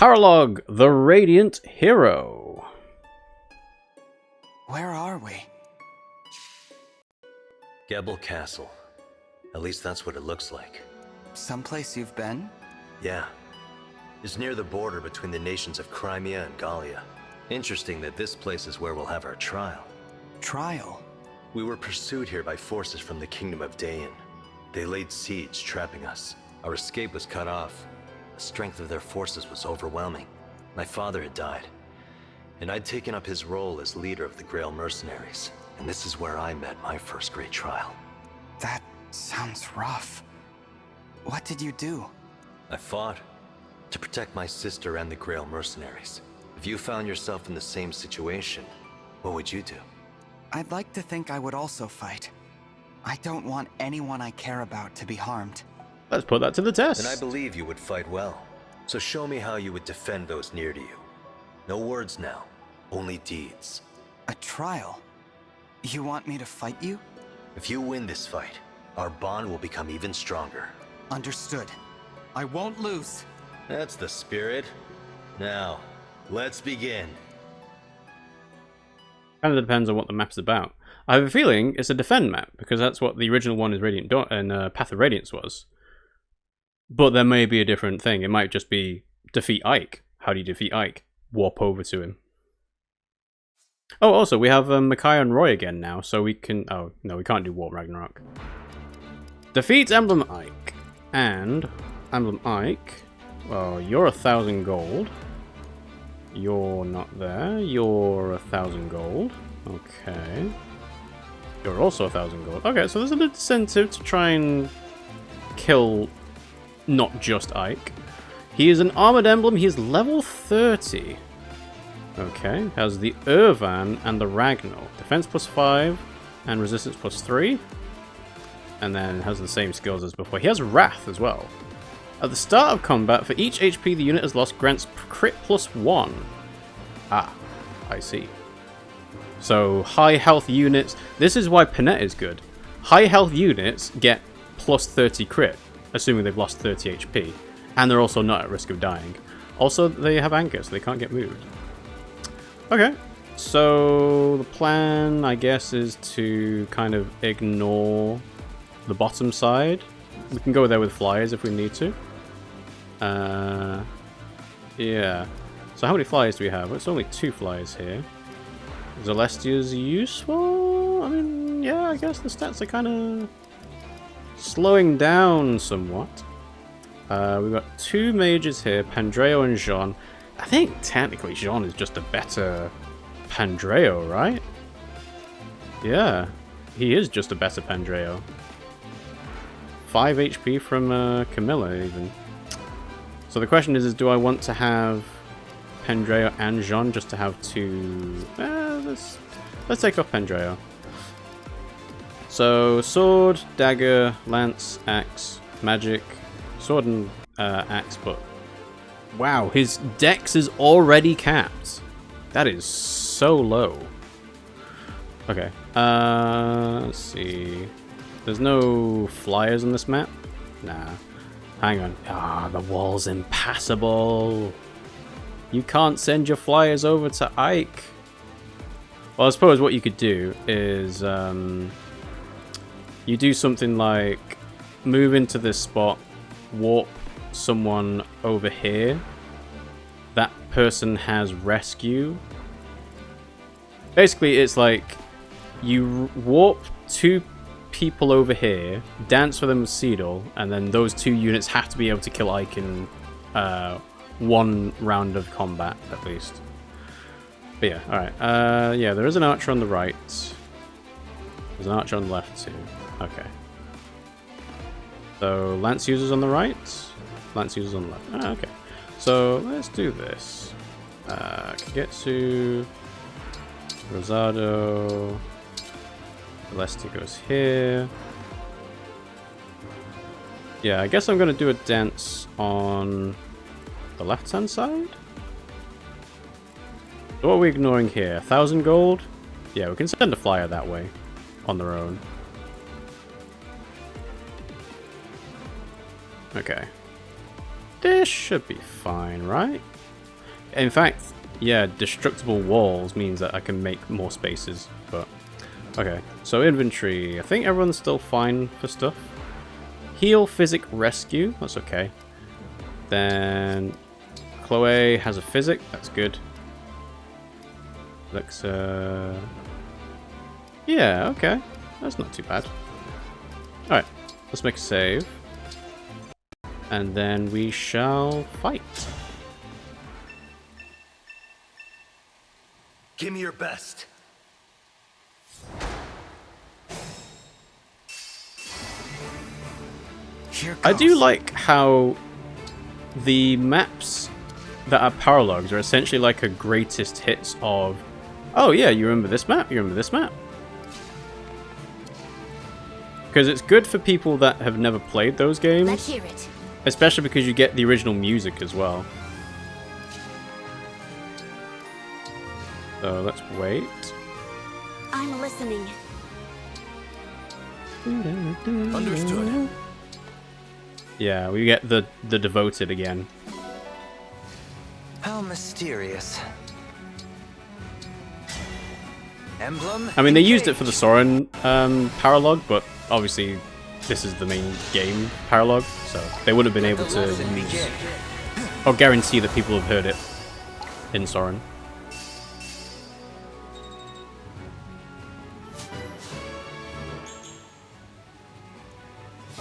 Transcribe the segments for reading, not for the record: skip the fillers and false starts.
Paralogue, the Radiant Hero. Where are we? Gebel Castle. At least that's what it looks like. Someplace you've been? Yeah. It's near the border between the nations of Crimea and Gallia. Interesting that this place is where we'll have our trial. Trial? We were pursued here by forces from the Kingdom of Dayan. They laid siege, trapping us. Our escape was cut off. The strength of their forces was overwhelming. My father had died, and I'd taken up his role as leader of the Grail mercenaries. And this is where I met my first great trial. That sounds rough. What did you do? I fought to protect my sister and the Grail mercenaries. If you found yourself in the same situation, what would you do? I'd like to think I would also fight. I don't want anyone I care about to be harmed. Let's put that to the test. And I believe you would fight well. So show me how you would defend those near to you. No words now, only deeds. A trial? You want me to fight you? If you win this fight, our bond will become even stronger. Understood. I won't lose. That's the spirit. Now, let's begin. Kind of depends on what the map's about. I have a feeling it's a defend map, because that's what the original one is Radiant Dawn and Path of Radiance was. But there may be a different thing. It might just be defeat Ike. How do you defeat Ike? Warp over to him. Oh, also, we have Micaiah and Roy again now, so we can... Oh, no, we can't do Warp Ragnarok. Defeat Emblem Ike. And Emblem Ike... Well, you're 1,000 gold. You're not there. You're 1,000 gold. Okay. You're also 1,000 gold. Okay, so there's an incentive to try and kill not just Ike. He is an armored emblem. He is level 30. Okay, has the Irvan and the Ragnar. Defense +5 and resistance +3. And then has the same skills as before. He has Wrath as well. At the start of combat, for each HP the unit has lost, grants crit +1. Ah, I see. So, high health units... This is why Panette is good. High health units get +30 crit, assuming they've lost 30 HP. And they're also not at risk of dying. Also, they have anchor, so they can't get moved. Okay, so the plan, I guess, is to kind of ignore the bottom side. We can go there with flyers if we need to. Yeah. So how many flyers do we have? Well, it's only 2 flyers here. Celestia's useful? I mean, yeah, I guess the stats are kind of slowing down somewhat. We've got 2 mages here, Pandreo and Jean. I think technically Jean is just a better Pandreo, right? Yeah, he is just a better Pandreo. 5 HP from Camilla, even. So the question is do I want to have Pandreo and Jean just to have 2... let's take off Pandreo. So, sword, dagger, lance, axe, magic, sword and axe, but... Wow, his dex is already capped. That is so low. Okay, let's see... There's no flyers on this map? Nah. Hang on. Ah, the wall's impassable. You can't send your flyers over to Ike. Well, I suppose what you could do is you do something like move into this spot, warp someone over here. That person has rescue. Basically, it's like you warp 2 people over here, dance for them with Seedle, and then those 2 units have to be able to kill Ike in 1 round of combat, at least. But yeah, alright. Yeah, there is an archer on the right. There's an archer on the left, too. Okay. So, lance users on the right, lance users on the left. Ah, okay. So, let's do this. Kagetsu, Rosado... Celestia goes here. Yeah, I guess I'm going to do a dance on the left-hand side. So what are we ignoring here? 1,000 gold? Yeah, we can send a flyer that way on their own. Okay. This should be fine, right? In fact, yeah, destructible walls means that I can make more spaces, but... Okay, so inventory. I think everyone's still fine for stuff. Heal, physic, rescue. That's okay. Then... Chloe has a physic. That's good. Looks, yeah, okay. That's not too bad. Alright, let's make a save. And then we shall fight. Give me your best. Here I goes. do like how the maps that are paralogs are essentially like a greatest hits of, oh yeah, you remember this map? You remember this map? Because it's good for people that have never played those games. Let's hear it. Especially because you get the original music as well. So let's wait. I'm listening. Understood. Yeah, we get the devoted again. How mysterious. Emblem. I mean, they used it for the Soren paralogue, but obviously this is the main game paralogue, so they would have been able to use or guarantee that people have heard it in Soren.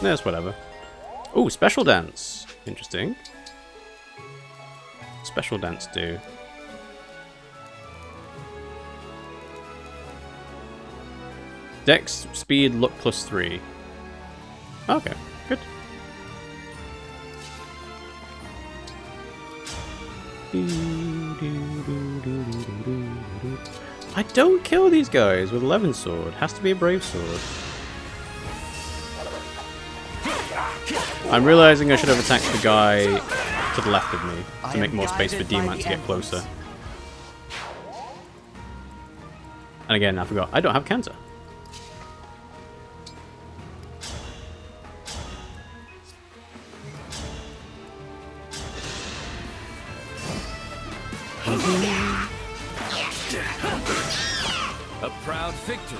That's whatever. Oh, special dance. Interesting. Special dance do. Dex, speed, luck +3. Okay, good. I don't kill these guys with 11 sword. Has to be a brave sword. I'm realizing I should have attacked the guy to the left of me to make more space for D-Man to get closer. And again, I forgot, I don't have canter. A proud victory.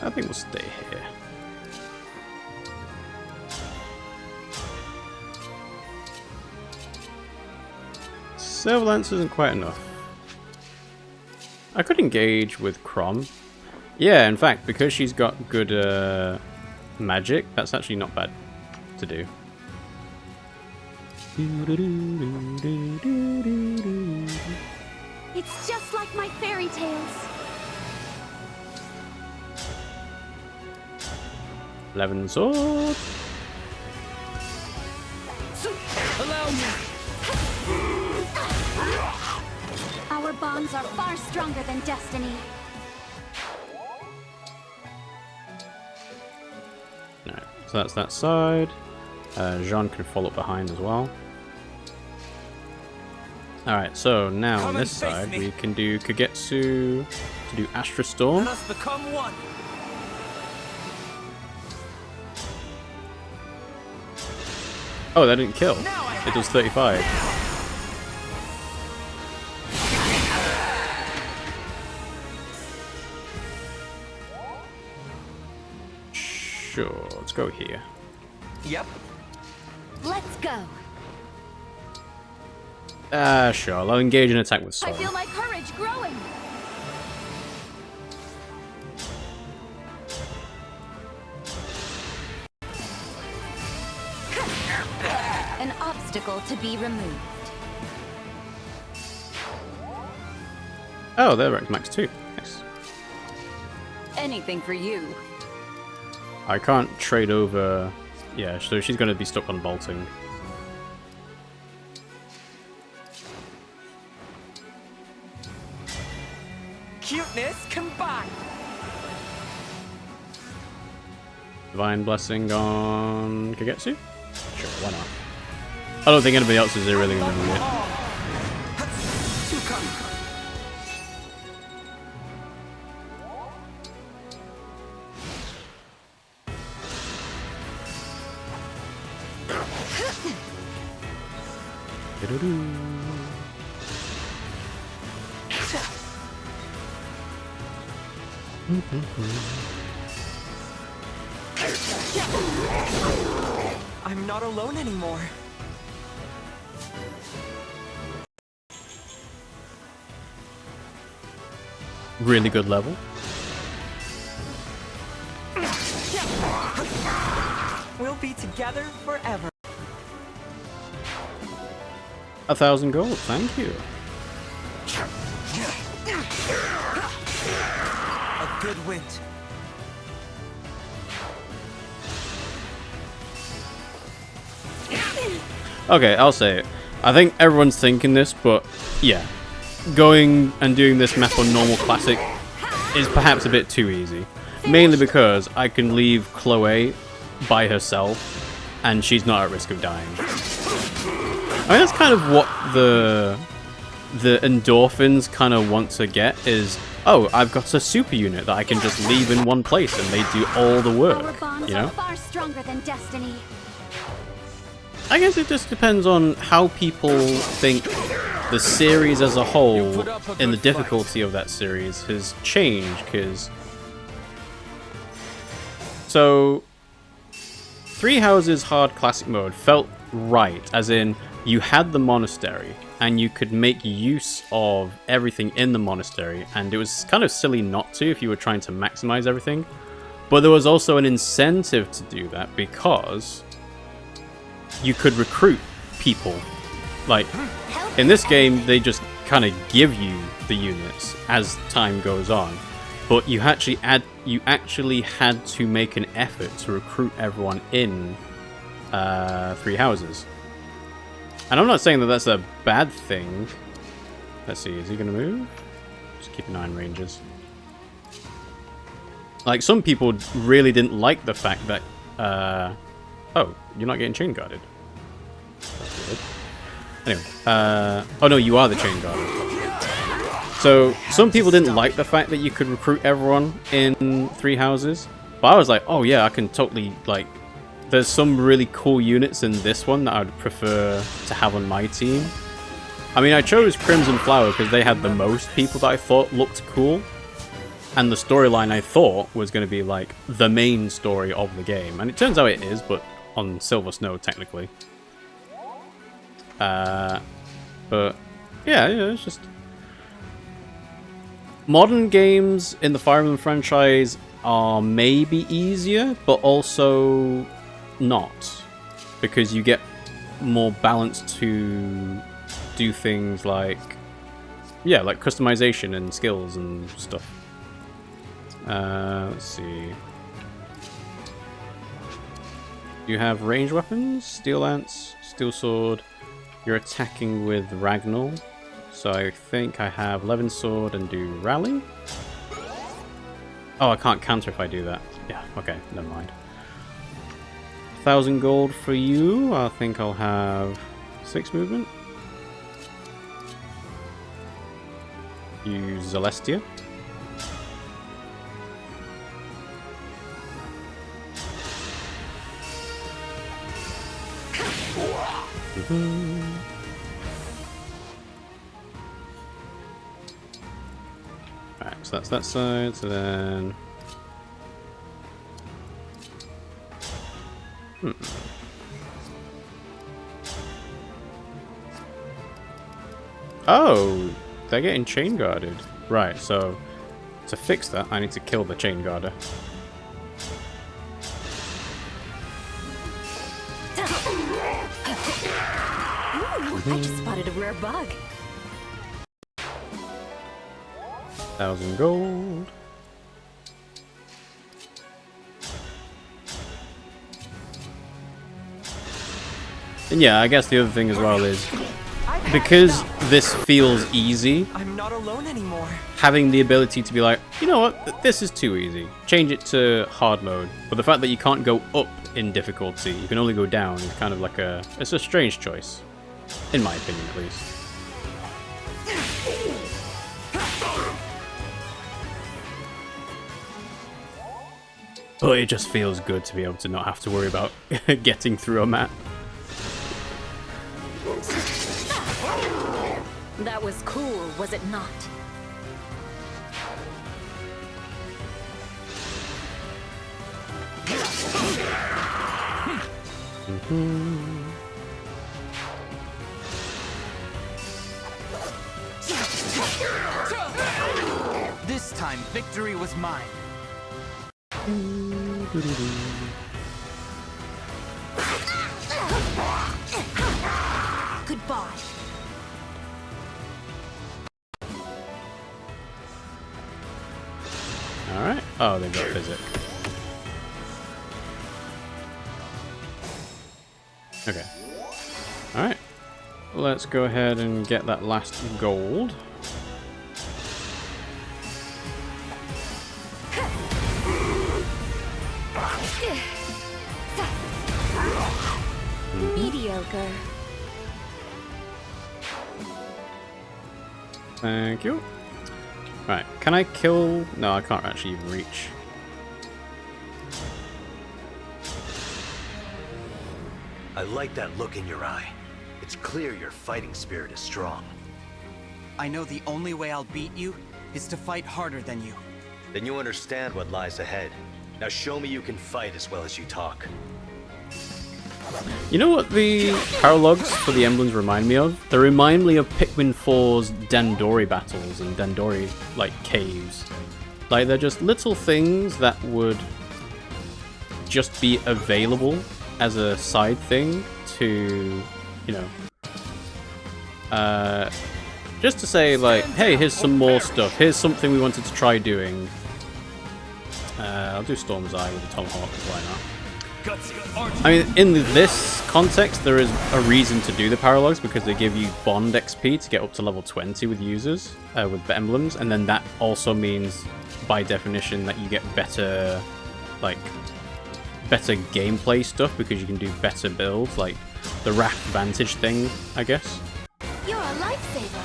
I think we'll stay here. Silver Lance isn't quite enough. I could engage with Crom. Yeah, in fact, because she's got good magic, that's actually not bad to do. It's just like my fairy tales. 11 sword. Allow me. Our bonds are far stronger than destiny. Alright, so that's that side. Jean can follow behind as well. Alright, so now on this side we can do Kagetsu to do Astra Storm. Let us become one. Oh, that didn't kill. It does 35. Sure, let's go here. Yep. Let's go. Sure, I'll engage an attack with I Soren. feel my courage growing. An obstacle to be removed. Oh, they're max 2. Nice. Anything for you. I can't trade over... Yeah, so she's going to be stuck on bolting. Cuteness combined. Divine Blessing on Kagetsu? Sure, why not? I don't think anybody else is really going to do it. I'm not alone anymore. Really good level. We'll be together forever. 1,000 gold, thank you. A good wind. Okay, I'll say it. I think everyone's thinking this, but yeah. Going and doing this map on normal classic is perhaps a bit too easy. Mainly because I can leave Chloe by herself and she's not at risk of dying. I mean, that's kind of what the endorphins kind of want to get is, oh, I've got a super unit that I can just leave in one place and they do all the work, Our bonds you know? are far stronger than destiny. I guess it just depends on how people think the series as a whole and the difficulty of that series has changed, because... So, Three Houses Hard Classic Mode felt right, as in, you had the monastery, and you could make use of everything in the monastery, and it was kind of silly not to if you were trying to maximize everything. But there was also an incentive to do that, because you could recruit people. Like, in this game, they just kind of give you the units as time goes on. But you actually had to make an effort to recruit everyone in Three Houses. And I'm not saying that that's a bad thing. Let's see, is he going to move? Just keep an eye on ranges. Like, some people really didn't like the fact that... oh, you're not getting chain guarded. That's weird. Anyway, oh no, you are the chain guard. So, some people didn't like the fact that you could recruit everyone in Three Houses. But I was like, oh yeah, I can totally, like... There's some really cool units in this one that I would prefer to have on my team. I mean, I chose Crimson Flower because they had the most people that I thought looked cool. And the storyline I thought was going to be, like, the main story of the game. And it turns out it is, but on Silver Snow, technically. But, yeah, it's just... Modern games in the Fire Emblem franchise are maybe easier, but also not. Because you get more balance to do things like... Yeah, like customization and skills and stuff. Let's see. You have ranged weapons, Steel Lance, Steel Sword. You're attacking with Ragnall. So I think I have Levin Sword and do Rally. Oh, I can't counter if I do that. Yeah, okay, never mind. 1,000 gold for you. I think I'll have 6 movement. Use Celestia. Alright, so that's that side, so then... Oh! They're getting chain guarded. Right, so... To fix that, I need to kill the chain guarder. I just spotted a rare bug. 1,000 gold. And yeah, I guess the other thing as well is, because this feels easy, I'm not alone anymore. having the ability to be like, you know what, this is too easy. Change it to hard mode. But the fact that you can't go up in difficulty, you can only go down, is kind of like it's a strange choice. In my opinion, at least. But it just feels good to be able to not have to worry about getting through a map. That was cool, was it not? This time, victory was mine. Goodbye. Alright. Oh, they've got physic. Okay. Alright. Let's go ahead and get that last gold. Mediocre. Thank you. Right, can I kill... No, I can't actually even reach. I like that look in your eye. It's clear your fighting spirit is strong. I know the only way I'll beat you is to fight harder than you. Then you understand what lies ahead. Now show me you can fight as well as you talk. You know what the paralogs for the emblems remind me of? They remind me of Pikmin 4's Dandori battles and Dandori, like, caves. Like, they're just little things that would just be available as a side thing to, you know, just to say, like, hey, here's some more stuff. Here's something we wanted to try doing. I'll do Storm's Eye with the Tomahawk, why not? I mean, in this context, there is a reason to do the paralogs because they give you bond XP to get up to level 20 with users, with the emblems, and then that also means, by definition, that you get better, like, better gameplay stuff because you can do better builds, like the Wrath Vantage thing, I guess. You're a lifesaver.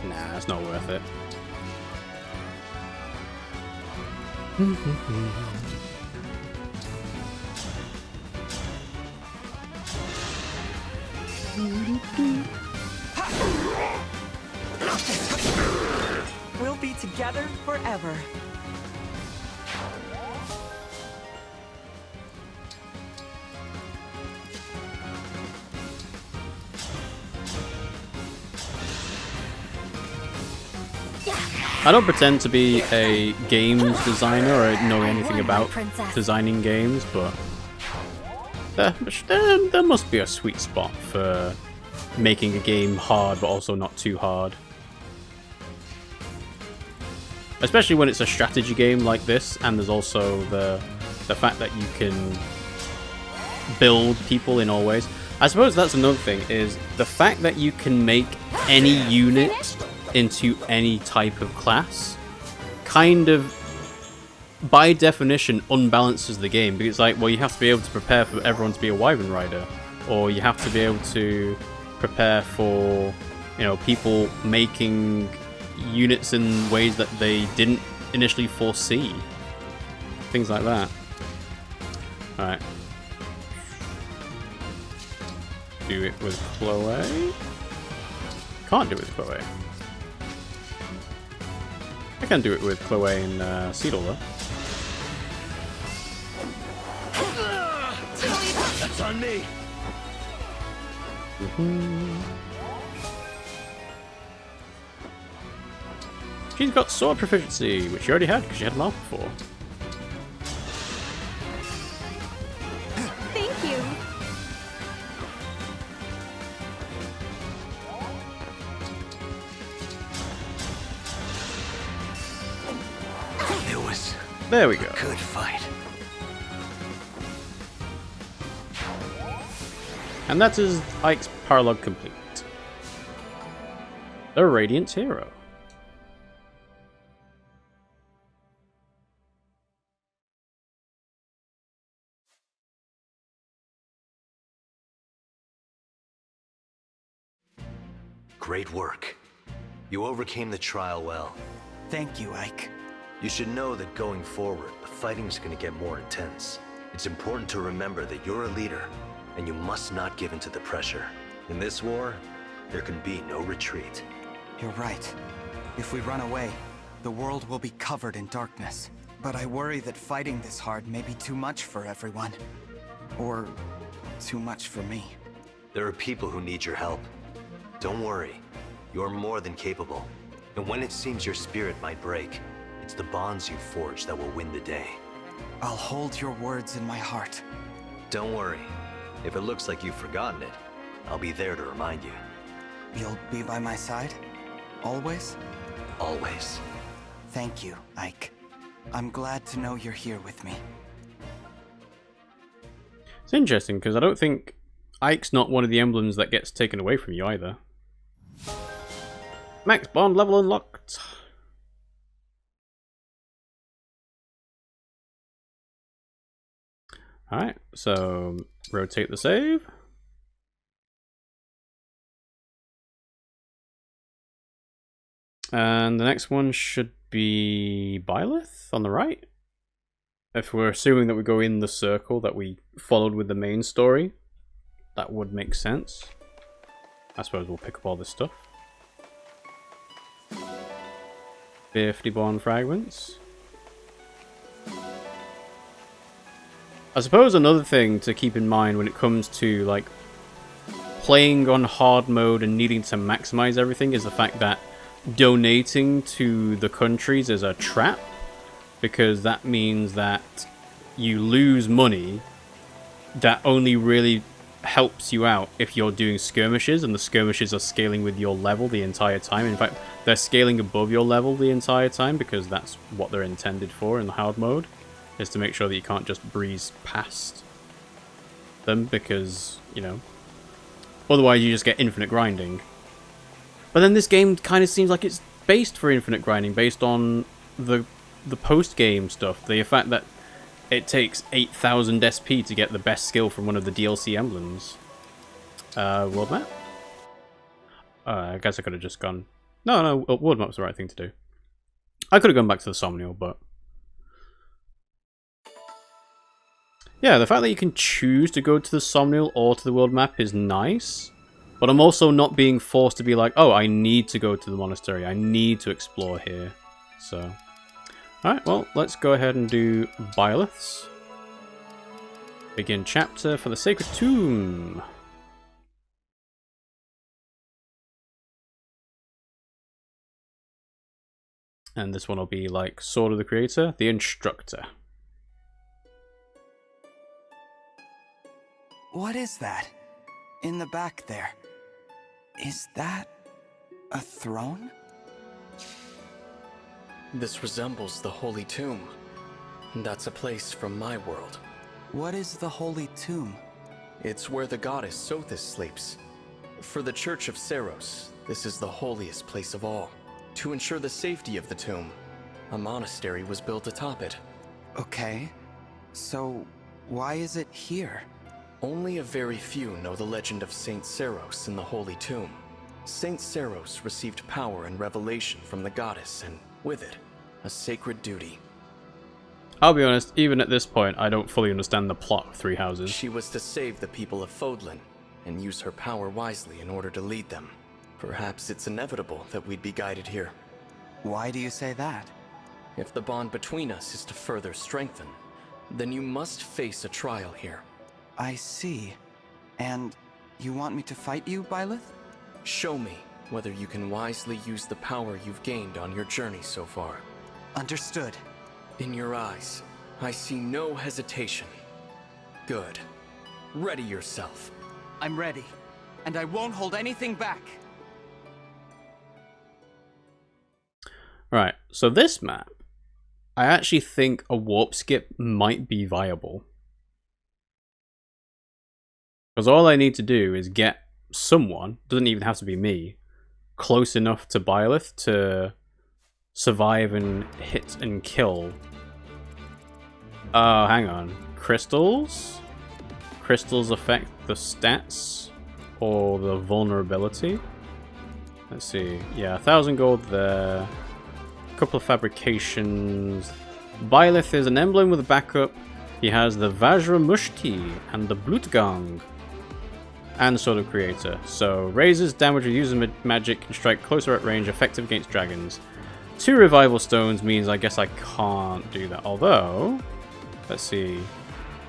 Nah, it's not worth it. We'll be together forever. I don't pretend to be a games designer or know anything about designing games, but there must be a sweet spot for making a game hard but also not too hard. Especially when it's a strategy game like this, and there's also the fact that you can build people in all ways. I suppose that's another thing, is the fact that you can make any unit into any type of class kind of, by definition, unbalances the game, because it's like, well, you have to be able to prepare for everyone to be a Wyvern Rider, or you have to be able to prepare for, you know, people making units in ways that they didn't initially foresee. Things like that. Alright. Do it with Chloe. Can't do it with Chloe. I can do it with Chloe and Seedle though. That's on me. She's got sword proficiency, which she already had because she had mouth before. Thank you. It was There we go. a good fight. And that is Ike's Paralogue complete. The Radiant Hero. Great work. You overcame the trial well. Thank you, Ike. You should know that going forward, the fighting's gonna get more intense. It's important to remember that you're a leader, and you must not give in to the pressure. In this war, there can be no retreat. You're right. If we run away, the world will be covered in darkness. But I worry that fighting this hard may be too much for everyone. Or too much for me. There are people who need your help. Don't worry. You're more than capable. And when it seems your spirit might break, it's the bonds you forge that will win the day. I'll hold your words in my heart. Don't worry. If it looks like you've forgotten it, I'll be there to remind you. You'll be by my side? Always? Always. Thank you, Ike. I'm glad to know you're here with me. It's interesting, because I don't think Ike's not one of the emblems that gets taken away from you either. Max bond level unlocked. Alright, so rotate the save. And the next one should be Byleth on the right. If we're assuming that we go in the circle that we followed with the main story, that would make sense. I suppose we'll pick up all this stuff. 50 bond fragments. I suppose another thing to keep in mind when it comes to like playing on hard mode and needing to maximize everything is the fact that donating to the countries is a trap, because that means that you lose money that only really helps you out if you're doing skirmishes, and the skirmishes are scaling with your level the entire time. In fact, they're scaling above your level the entire time because that's what they're intended for in the hard mode, is to make sure that you can't just breeze past them, because, you know, otherwise you just get infinite grinding. But then this game kind of seems like it's based for infinite grinding, based on the post-game stuff. The fact that it takes 8,000 SP to get the best skill from one of the DLC emblems. World map? I guess I could have just gone... No, world map's the right thing to do. I could have gone back to the Somnial, but... Yeah, the fact that you can choose to go to the Somnial or to the world map is nice. But I'm also not being forced to be like, oh, I need to go to the monastery. I need to explore here. So, alright, well, let's go ahead and do Byleth's. Begin chapter for the Sacred Tomb. And this one will be like Sword of the Creator, the Instructor. What is that? In the back there. Is that a throne? This resembles the Holy Tomb. That's a place from my world. What is the Holy Tomb? It's where the goddess Sothis sleeps. For the Church of Seros, this is the holiest place of all. To ensure the safety of the tomb, a monastery was built atop it. Okay, so why is it here? Only a very few know the legend of Saint Seros in the Holy Tomb. Saint Seros received power and revelation from the goddess, and with it, a sacred duty. I'll be honest, even at this point, I don't fully understand the plot of Three Houses. She was to save the people of Fodlan, and use her power wisely in order to lead them. Perhaps it's inevitable that we'd be guided here. Why do you say that? If the bond between us is to further strengthen, then you must face a trial here. I see. And you want me to fight you, Byleth? Show me whether you can wisely use the power you've gained on your journey so far. Understood. In your eyes, I see no hesitation. Good. Ready yourself. I'm ready, and I won't hold anything back. Right, so this map, I actually think a warp skip might be viable. Because all I need to do is get someone, doesn't even have to be me, close enough to Byleth to survive and hit and kill. Oh, hang on. Crystals? Crystals affect the stats or the vulnerability? Let's see. Yeah, 1,000 gold there. A couple of fabrications. Byleth is an emblem with a backup. He has the Vajra Mushti and the Blutgang. And Sword of Creator. So, raises damage with using magic, can strike closer at range, effective against dragons. 2 revival stones means I guess I can't do that. Although, let's see.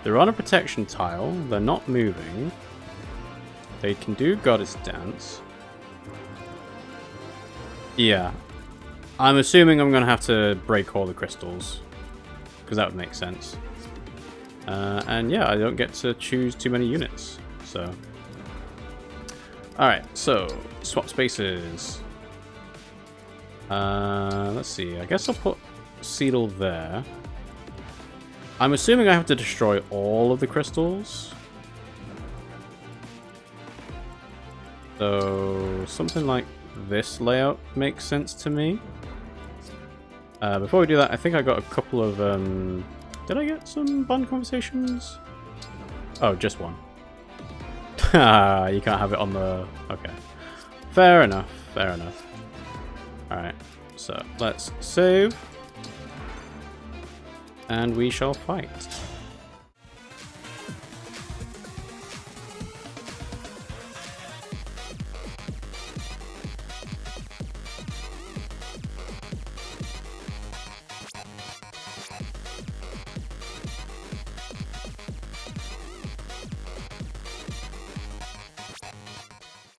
They're on a protection tile. They're not moving. They can do Goddess Dance. Yeah. I'm assuming I'm going to have to break all the crystals. Because that would make sense. And yeah, I don't get to choose too many units. So. Alright, so swap spaces. Let's see. I guess I'll put Seedle there. I'm assuming I have to destroy all of the crystals. So something like this layout makes sense to me. Before we do that, I think I got a couple of... did I get some bond conversations? Oh, just one. You can't have it on the... Okay. Fair enough. Fair enough. Alright. So, let's save. And we shall fight.